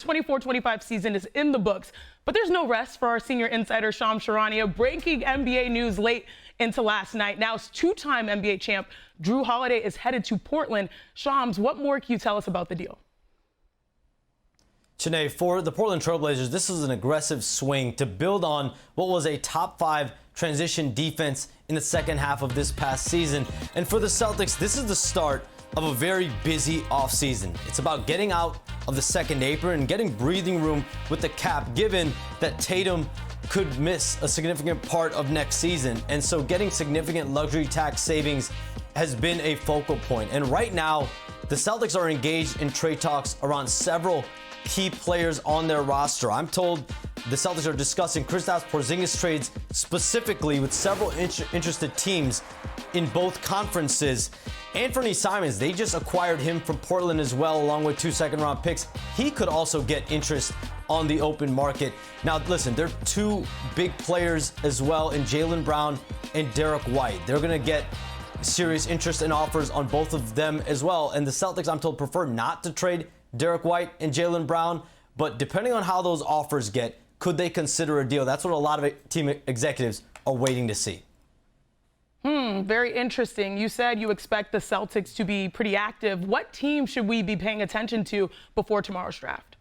24-25 season is in the books, but there's no rest for our senior insider, Charania, breaking NBA news late into last night. Now, two-time NBA champ Jrue Holiday is headed to Portland. Shams, what more can you tell us about the deal? Chiney, for the Portland Trailblazers, this is an aggressive swing to build on what was a top 5 transition defense in the second half of this past season. And for the Celtics, this is the start of a very busy offseason. It's about getting out of the second apron and getting breathing room with the cap, given that Tatum could miss a significant part of next season. And so getting significant luxury tax savings has been a focal point. And right now, the Celtics are engaged in trade talks around several key players on their roster. I'm told the Celtics are discussing Kristaps Porzingis trades specifically with several interested teams in both conferences. Anfernee Simons, they just acquired him from Portland as well, along with 2 second-round picks. He could also get interest on the open market. Now, listen, there are 2 big players as well in Jaylen Brown and Derek White. They're going to get serious interest and offers on both of them as well. And the Celtics, I'm told, prefer not to trade Derek White and Jaylen Brown, but depending on how those offers get, could they consider a deal? That's what a lot of team executives are waiting to see. Very interesting. You said you expect the Celtics to be pretty active. What team should we be paying attention to before tomorrow's draft?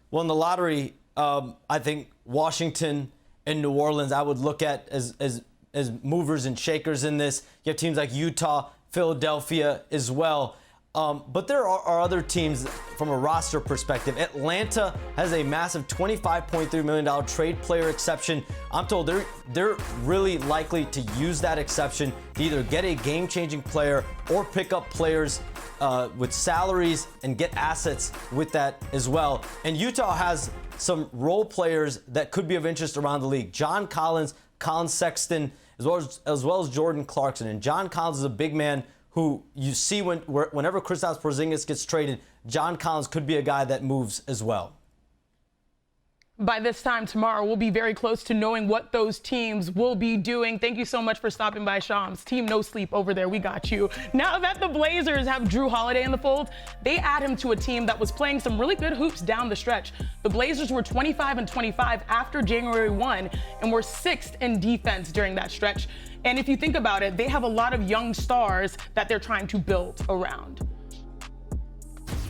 Well, in the lottery, I think Washington and New Orleans I would look at as movers and shakers in this. You have teams like Utah, Philadelphia as well. But there are other teams from a roster perspective. Atlanta has a massive $25.3 million trade player exception. I'm told they're really likely to use that exception to either get a game-changing player or pick up players with salaries and get assets with that as well. And Utah has some role players that could be of interest around the league. John Collins, Colin Sexton, as well as Jordan Clarkson. And John Collins is a big man who you see whenever Kristaps Porzingis gets traded, John Collins could be a guy that moves as well. By this time tomorrow, we'll be very close to knowing what those teams will be doing. Thank you so much for stopping by, Shams. Team No Sleep over there, we got you. Now that the Blazers have Jrue Holiday in the fold, they add him to a team that was playing some really good hoops down the stretch. The Blazers were 25-25 after January 1 and were 6th in defense during that stretch. And if you think about it, they have a lot of young stars that they're trying to build around.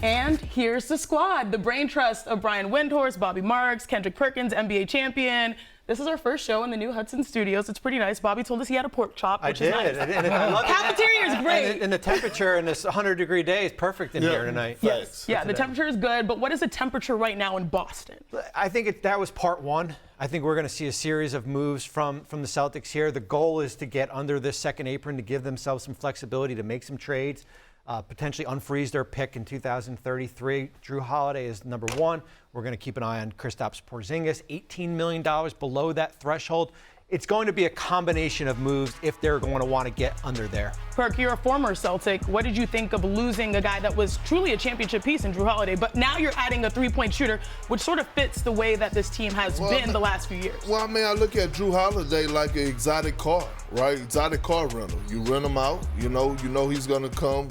And here's the squad, the brain trust of Brian Windhorst, Bobby Marks, Kendrick Perkins, NBA champion. This is our first show in the new Hudson Studios. It's pretty nice. Bobby told us he had a pork chop, which is nice. Cafeteria is great. And the temperature in this 100-degree day is perfect in here tonight. Yes, yeah, the temperature is good. But what is the temperature right now in Boston? I think that was part one. I think we're going to see a series of moves from the Celtics here. The goal is to get under this second apron to give themselves some flexibility to make some trades. Potentially unfreeze their pick in 2033. Jrue Holiday is number 1. We're going to keep an eye on Kristaps Porzingis, $18 million below that threshold. It's going to be a combination of moves if they're going to want to get under there. Perk, you're a former Celtic. What did you think of losing a guy that was truly a championship piece in Jrue Holiday, but now you're adding a three-point shooter, which sort of fits the way that this team has been the last few years? Well, I mean, I look at Jrue Holiday like an exotic car, right? Exotic car rental. You rent him out, you know he's going to come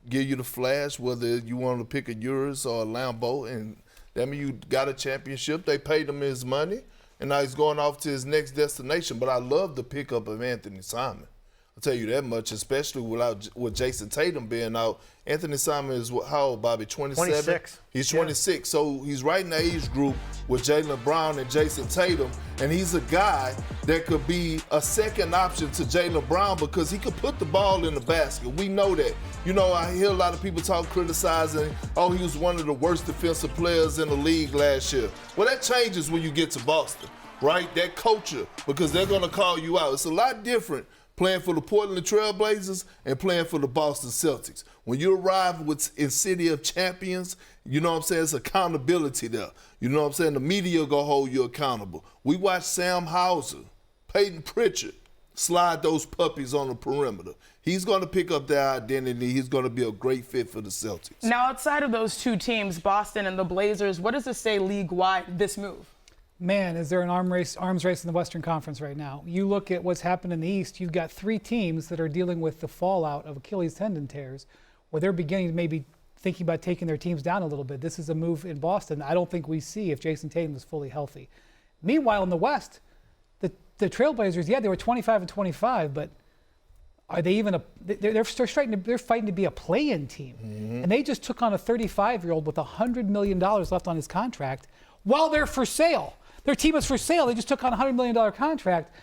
give you the flash, whether you want to pick a Urus or a Lambo, and that means you got a championship. They paid him his money, and now he's going off to his next destination. But I love the pickup of Anthony Simon. I'll tell you that much, especially with Jason Tatum being out. Anthony Simon is how old, Bobby? 27? 26. He's 26, so he's right in the age group with Jaylen Brown and Jason Tatum, and he's a guy that could be a second option to Jaylen Brown because he could put the ball in the basket. We know that. You know, I hear a lot of people criticizing, oh, he was one of the worst defensive players in the league last year. Well, that changes when you get to Boston, right? That culture, because they're going to call you out. It's a lot different playing for the Portland Trail Blazers and playing for the Boston Celtics. When you arrive in City of Champions, you know what I'm saying, it's accountability there. You know what I'm saying? The media going to hold you accountable. We watched Sam Hauser, Peyton Pritchard slide those puppies on the perimeter. He's going to pick up their identity. He's going to be a great fit for the Celtics. Now, outside of those two teams, Boston and the Blazers, what does this say league-wide, this move? Man, is there an arms race in the Western Conference right now? You look at what's happened in the East, you've got 3 teams that are dealing with the fallout of Achilles tendon tears, where they're beginning to maybe thinking about taking their teams down a little bit. This is a move in Boston I don't think we see if Jason Tatum is fully healthy. Meanwhile, in the West, the Trailblazers, yeah, they were 25-25, but are they even they're fighting to be a play-in team. And they just took on a 35-year-old with $100 million left on his contract while they're for sale. Their team is for sale. They just took on a $100 million contract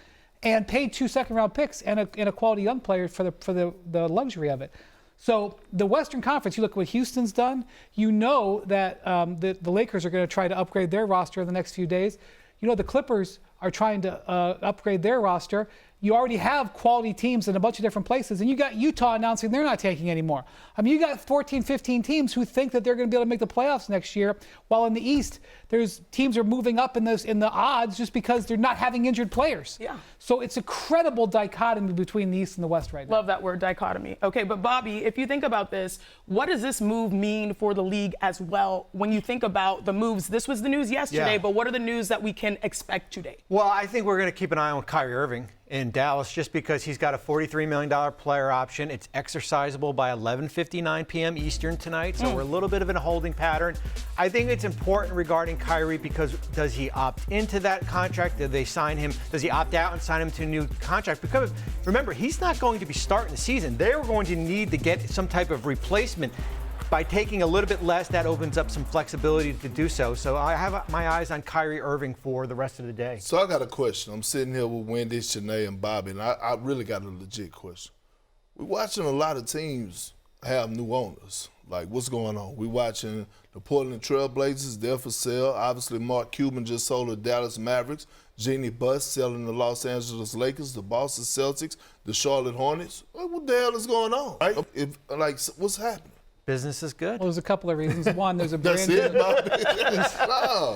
and paid 2 second-round picks and a quality young player for the luxury of it. So the Western Conference, you look at what Houston's done, you know that the Lakers are going to try to upgrade their roster in the next few days. You know the Clippers are trying to upgrade their roster. You already have quality teams in a bunch of different places, and you got Utah announcing they're not taking anymore. I mean, you got 14, 15 teams who think that they're going to be able to make the playoffs next year, while in the East, there's teams are moving up in the odds just because they're not having injured players. Yeah. So it's a credible dichotomy between the East and the West right now. Love that word, dichotomy. Okay, but Bobby, if you think about this, what does this move mean for the league as well? When you think about the moves, this was the news yesterday, but what are the news that we can expect today? Well, I think we're going to keep an eye on Kyrie Irving in Dallas just because he's got a $43 million player option. It's exercisable by 11:59 p.m. Eastern tonight, so we're a little bit of in a holding pattern. I think it's important regarding Kyrie because does he opt into that contract? Do they sign him? Does he opt out and sign him to a new contract? Because remember, he's not going to be starting the season. They're going to need to get some type of replacement. By taking a little bit less, that opens up some flexibility to do so. So I have my eyes on Kyrie Irving for the rest of the day. So I got a question. I'm sitting here with Wendy, Shanae, and Bobby, and I really got a legit question. We're watching a lot of teams have new owners. Like, what's going on? We're watching the Portland Trailblazers, they're for sale. Obviously, Mark Cuban just sold the Dallas Mavericks. Jeannie Buss selling the Los Angeles Lakers, the Boston Celtics, the Charlotte Hornets. What the hell is going on? Right? What's happening? Business is good. Well, there's a couple of reasons. One, there's a brand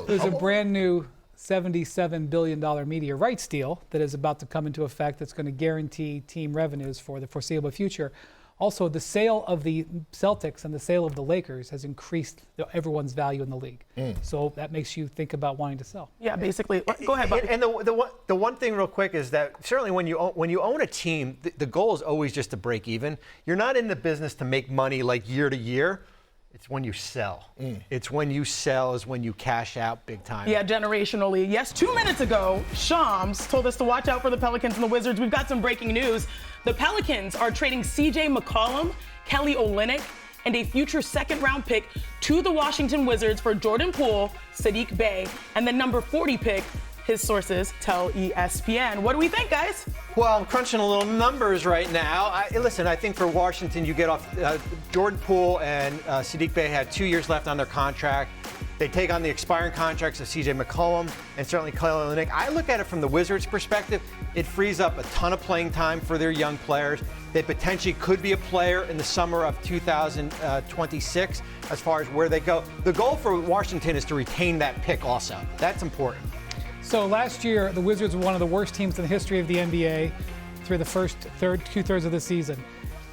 There's a brand new $77 billion media rights deal that is about to come into effect that's going to guarantee team revenues for the foreseeable future. Also, the sale of the Celtics and the sale of the Lakers has increased everyone's value in the league. So that makes you think about wanting to sell. Yeah, basically. Go ahead, Bobby. And the one thing real quick is that certainly when you own a team, the goal is always just to break even. You're not in the business to make money like year to year. It's when you sell. It's when you sell is when you cash out big time. Yeah, generationally. Yes, 2 minutes ago, Shams told us to watch out for the Pelicans and the Wizards. We've got some breaking news. The Pelicans are trading C.J. McCollum, Kelly Olynyk, and a future second-round pick to the Washington Wizards for Jordan Poole, Saddiq Bey, and the number 40 pick, his sources tell ESPN. What do we think, guys? Well, I'm crunching a little numbers right now. Listen, I think for Washington, you get off Jordan Poole and Saddiq Bey had 2 years left on their contract. They take on the expiring contracts of C.J. McCollum and certainly Kelly Olynyk. I look at it from the Wizards' perspective. It frees up a ton of playing time for their young players. They potentially could be a player in the summer of 2026 as far as where they go. The goal for Washington is to retain that pick also. That's important. So last year, the Wizards were one of the worst teams in the history of the NBA through the first two-thirds of the season.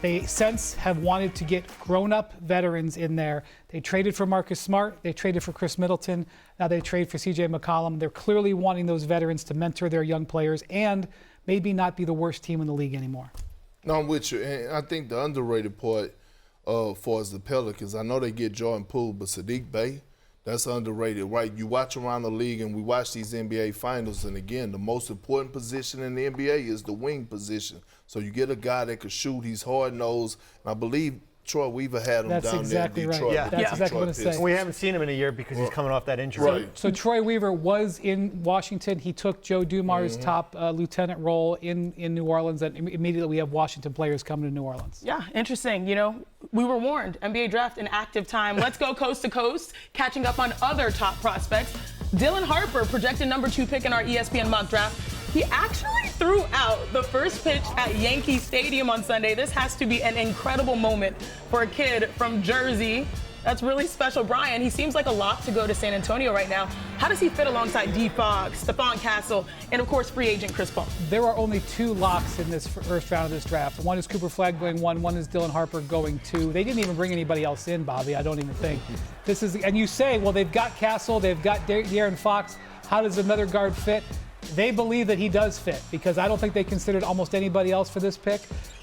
They since have wanted to get grown-up veterans in there. They traded for Marcus Smart. They traded for Chris Middleton. Now they trade for C.J. McCollum. They're clearly wanting those veterans to mentor their young players and maybe not be the worst team in the league anymore. No, I'm with you. And I think the underrated part for us, the Pelicans, I know they get Jordan Poole, but Saddiq Bey, that's underrated, right? You watch around the league and we watch these NBA finals, and again, the most important position in the NBA is the wing position. So you get a guy that can shoot, he's hard-nosed, and I believe Troy Weaver had him That's down exactly there in right. Detroit. Yeah. That's exactly what I'm saying. We haven't seen him in a year because he's coming off that injury. Right. So Troy Weaver was in Washington. He took Joe Dumars' top lieutenant role in New Orleans, and immediately we have Washington players coming to New Orleans. Yeah, interesting. You know, we were warned. NBA draft in active time. Let's go coast to coast, catching up on other top prospects. Dylan Harper, projected number 2 pick in our ESPN mock draft. He actually threw out the first pitch at Yankee Stadium on Sunday. This has to be an incredible moment for a kid from Jersey. That's really special. Brian, he seems like a lock to go to San Antonio right now. How does he fit alongside D. Fox, Stephon Castle, and of course, free agent Chris Paul? There are only 2 locks in this first round of this draft. One is Cooper Flagg going 1, one is Dylan Harper going 2. They didn't even bring anybody else in, Bobby, I don't even think. And you say, well, they've got Castle, they've got De'Aaron Fox. How does another guard fit? They believe that he does fit because I don't think they considered almost anybody else for this pick.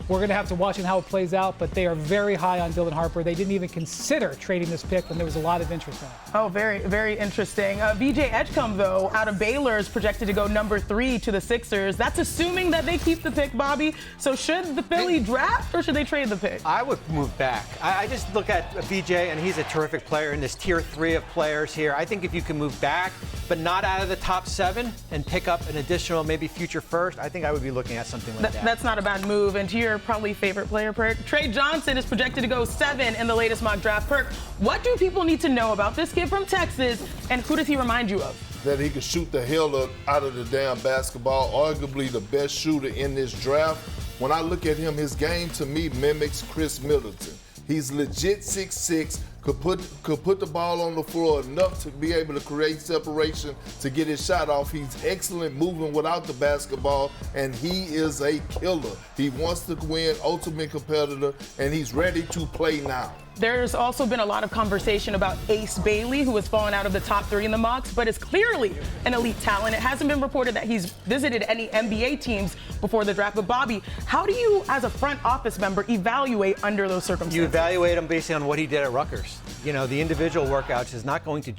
We're going to have to watch how it plays out, but they are very high on Dylan Harper. They didn't even consider trading this pick when there was a lot of interest in it. Oh, very, very interesting. VJ Edgecombe, though, out of Baylor, is projected to go number 3 to the Sixers. That's assuming that they keep the pick, Bobby. So should the Philly draft or should they trade the pick? I would move back. I just look at VJ, and he's a terrific player in this tier 3 of players here. I think if you can move back, but not out of the top 7, and pick up an additional maybe future first, I think I would be looking at something like that. That's not a bad move. And to your probably favorite player, Perk, Trey Johnson is projected to go 7 in the latest mock draft. Perk, what do people need to know about this kid from Texas, and who does he remind you of? That he can shoot the hell out of the damn basketball, arguably the best shooter in this draft. When I look at him, his game to me mimics Chris Middleton. He's legit 6'6", could put the ball on the floor enough to be able to create separation to get his shot off. He's excellent moving without the basketball, and he is a killer. He wants to win, ultimate competitor, and he's ready to play now. There's also been a lot of conversation about Ace Bailey, who has fallen out of the top 3 in the mocks, but is clearly an elite talent. It hasn't been reported that he's visited any NBA teams before the draft. But Bobby, how do you, as a front office member, evaluate under those circumstances? You evaluate him based on what he did at Rutgers. You know, the individual workouts is not going to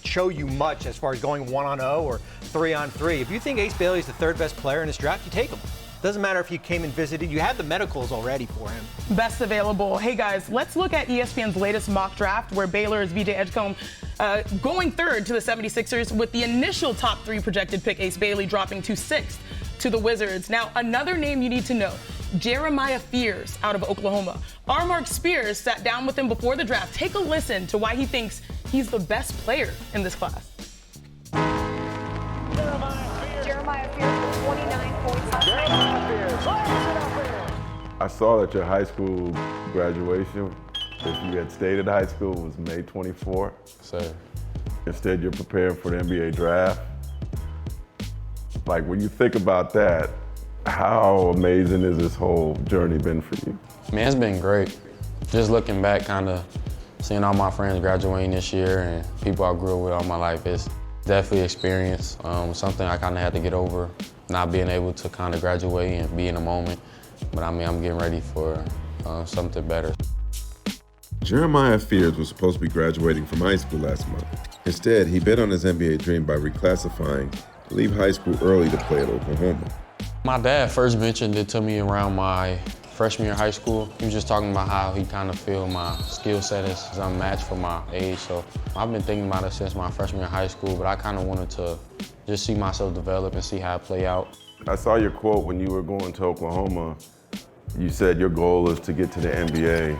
show you much as far as going 1-on-0 or 3-on-3. If you think Ace Bailey is the 3rd best player in this draft, you take him. Doesn't matter if you came and visited. You had the medicals already for him. Best available. Hey, guys, let's look at ESPN's latest mock draft where Baylor's VJ Edgecombe going 3rd to the 76ers with the initial top 3 projected pick, Ace Bailey, dropping to 6th to the Wizards. Now, another name you need to know, Jeremiah Fears out of Oklahoma. R. Mark Spears sat down with him before the draft. Take a listen to why he thinks he's the best player in this class. Jeremiah Fears with 29 points. I saw that your high school graduation, if you had stayed at high school, was May 24. Sir. Instead, you're preparing for the NBA draft. Like, when you think about that, how amazing has this whole journey been for you? Man, it's been great. Just looking back, kind of seeing all my friends graduating this year and people I grew up with all my life, it's definitely experience, something I kind of had to get over, not being able to kind of graduate and be in the moment. But I mean, I'm getting ready for something better. Jeremiah Fears was supposed to be graduating from high school last month. Instead, he bet on his NBA dream by reclassifying to leave high school early to play at Oklahoma. My dad first mentioned it to me around my freshman year of high school. He was just talking about how he kind of feel my skill set is unmatched for my age. So I've been thinking about it since my freshman year of high school, but I kind of wanted to just see myself develop and see how it play out. I saw your quote when you were going to Oklahoma. You said your goal is to get to the NBA.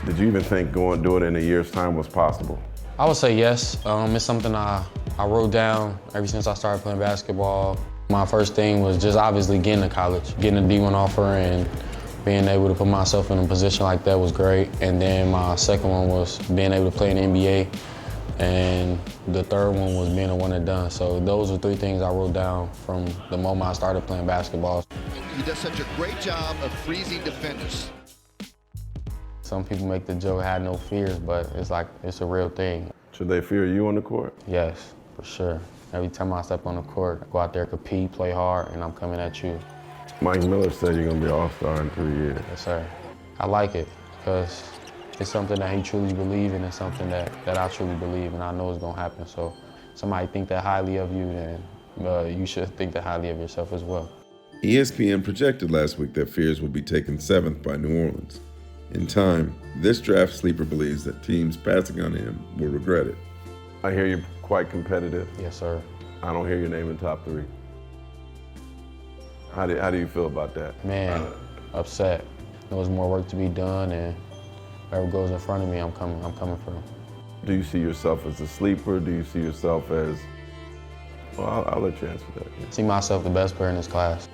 Did you even think doing it in a year's time was possible? I would say yes. It's something I wrote down ever since I started playing basketball. My first thing was just obviously getting to college, getting a D1 offer and being able to put myself in a position like that was great. And then my second one was being able to play in the NBA. And the third one was being a one and done. So those are 3 things I wrote down from the moment I started playing basketball. He does such a great job of freezing defenders. Some people make the joke, had no fears, but it's like, it's a real thing. Should they fear you on the court? Yes, for sure. Every time I step on the court, I go out there, compete, play hard, and I'm coming at you. Mike Miller said you're gonna be an all-star in 3 years. Yes, sir. I like it because it's something that he truly believes in and something that I truly believe and I know is gonna happen. So somebody think that highly of you, then you should think that highly of yourself as well. ESPN projected last week that Fears will be taken 7th by New Orleans. In time, this draft sleeper believes that teams passing on him will regret it. I hear you're quite competitive. Yes, sir. I don't hear your name in the top 3. How do you feel about that? Man, upset. There's more work to be done, and whoever goes in front of me, I'm coming for them. Do you see yourself as a sleeper? Do you see yourself as, well, I'll let you answer that. Yeah. See myself the best player in this class.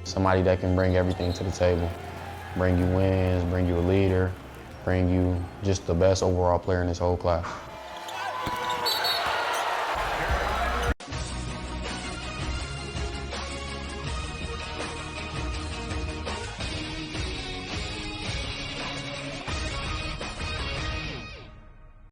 Somebody that can bring everything to the table. Bring you wins, bring you a leader, bring you just the best overall player in this whole class.